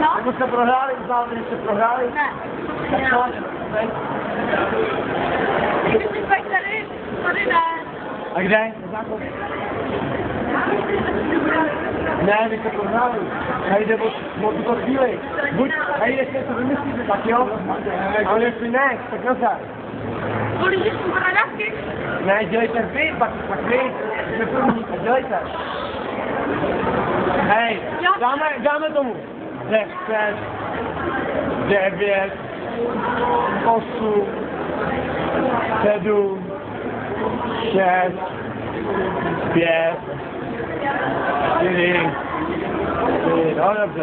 No? Nebo jste prohráli, uznáte, že jste prohráli? Ne. Ty pak tady ne. A kde? Ne, vy jste prohráli. Nejde o tuto chvíli. Buď, jestli to vymyslíte, tak jo? Ale jestli ne, tak nazad. Kolik jsou bradavky? Ne, dělejte vy, pak vy. Jsme první, a dělejte. Hej, dáme tomu 10, 9, 8, 7, 6, 5, 4, no dobře.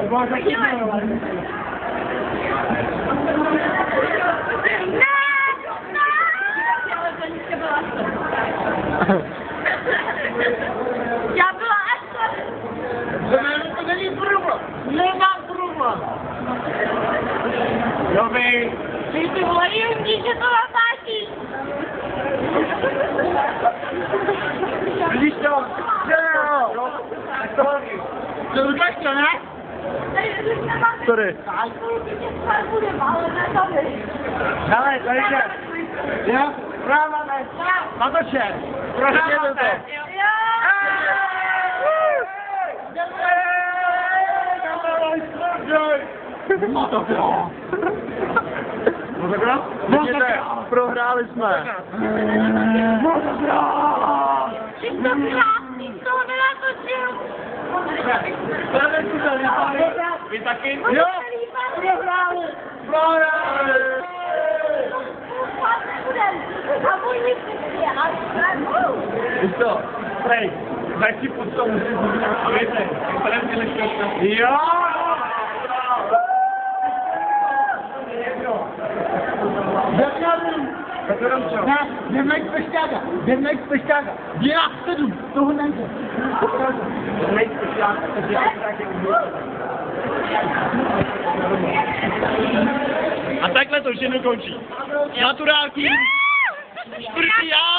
Já byla Ester. To není problém. Nemám problém. Dobrý. Ty vole, Jungi, že to natáčíš. Vidíš to? Jo. To ukáž to, ne? Sorry. Hele, tady jde. Jo? Prohráváme. Matoče. Prohráváte. Prohráli jsme. Ty to krásný, to nenatočil. Vy taky? Jo. Prohráli. Prohráli. A můj nepřijde, Víš co? Prej, daj si pod to musím zůstat a víte, první lešťovka. Jo! Ne, jdeme k Pešťáka. Dělá 7, toho nejde. Jdeme k Pešťáka, to dělá taky A takhle to všechno končí. Naturálky, čtvrtý já.